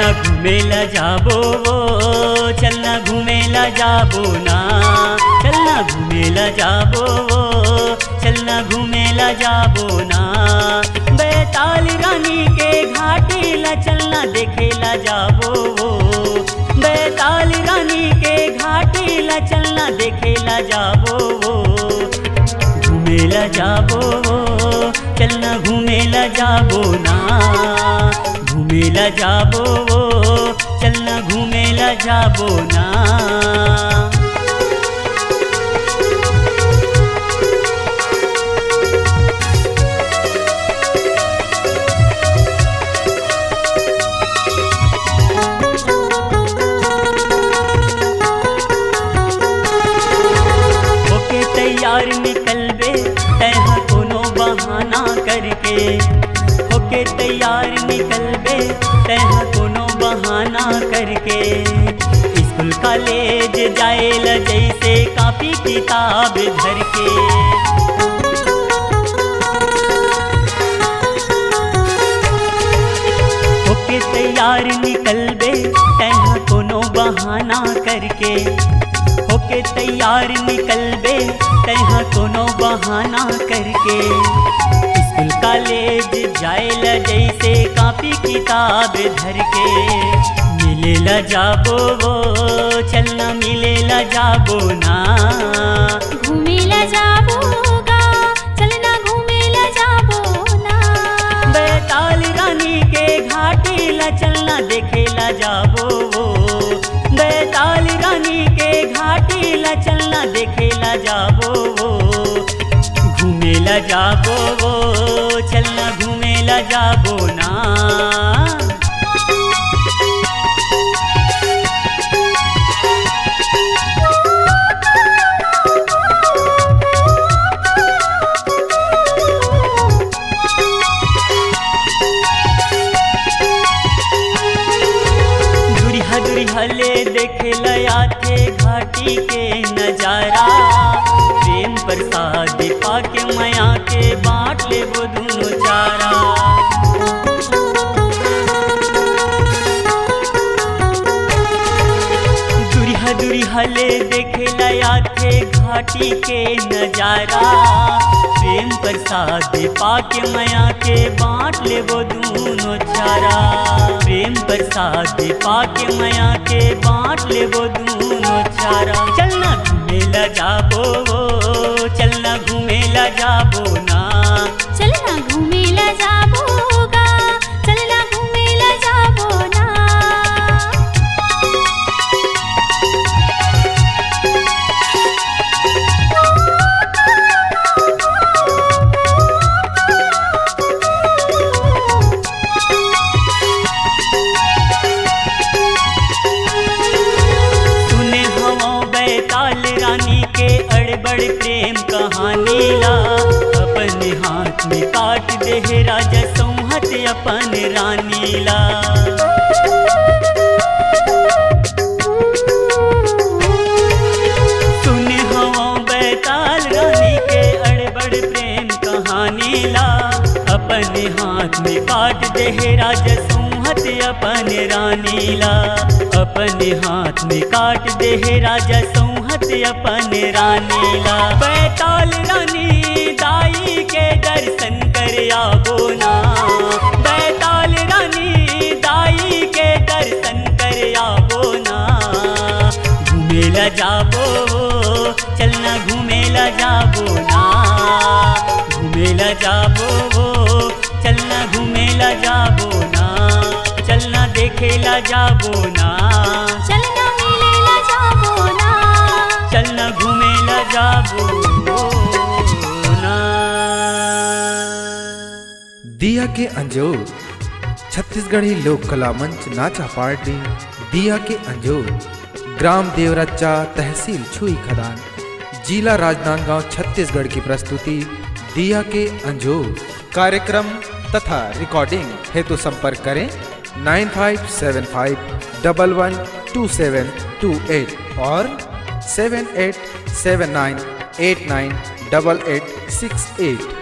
चलना घूमेला जाबो वो, चलना घूमेला जाबो ना, चलना घूमेला जाबो वो, चलना घूमेला जाबो ना। बैताल रानी के घाटी ला चलना देखेला जाबो वो, बैताल रानी के घाटी ला चलना देखेला जाबो वो। घूमेला जाबो वो, चलना घूमेला जाबो ना, घूमेला जाबो वो, चलना घूमेला जाबो ना। होके तैयार निकलबे तैहा कोनो बहाना करके, होके तैयार निकलबे तैहा कोनो बहाना करके। स्कूल कॉलेज जाएला जैसे कापी किताब धर के। होके तैयार निकलबे तैहा कोनो बहाना करके, होके तैयार निकलबे तैहा कोनो बहाना करके। स्कूल कॉलेज जाएला जैसे कापी किताब धर के। मिलेला जाबो वो, चलना मिलेला जाबो ना, घूमेला जाबो गा, चलना घूमेला जाबो ना। बैताल रानी के घाटी ला चलना देखेला जाबो वो, बैताल रानी के घाटी ला चलना देखेला जाबो वो। घूमेला जाबो वो, चलना घूमेला जाबो ना। हले देखेला आथे घाटी के नजारा। प्रेम प्रसाद पाके माया के बाँट ले वो दोनों चारा। दुरिहा ले देखेला आथे घाटी के नजारा। प्रेम प्रसाद पाके माया के बाँट ले वो दोनों चारा। प्रेम प्रसाद पाके माया के बाँट ले वो दोनों चारा। चलना घूमेला जाबो वो, चलना घूमेला जाबो ना, चलना घूमेला जाबो गा, चलना घूमेला जाबो ना। अड़बड़ प्रेम कहानी ला। अपन हाथ में काट दे राजा सौहत अपन रानी ला। सुने हवा बैताल रानी के अड़बड़ प्रेम कहानी ला। अपन हाथ में काट दे राजा सौहत अपन रानी ला। अपन हाथ में काट दे राजा सौहत अपन रानी ला। बैताल रानी दाई के दर्शन कर आबो ना, बैताल रानी दाई के दर्शन कर आबो ना। घूमेला जाबो, चलना घूमेला जाबो ना, घूमेला जाबो, चलना घूमेला जाबो ना। चलना देखेला जाबो ना, चलना मिलेला जाबो ना, चलना घूमेला जाबो ना। दिया के अंजोर छत्तीसगढ़ी लोक कला मंच नाचा पार्टी दिया के अंजोर, ग्राम देवरच्चा, तहसील छुई खदान, जिला राजनांदगांव, छत्तीसगढ़ की प्रस्तुति दिया के अंजोर। कार्यक्रम तथा रिकॉर्डिंग हेतु संपर्क करें 9575112728 और 7879898868।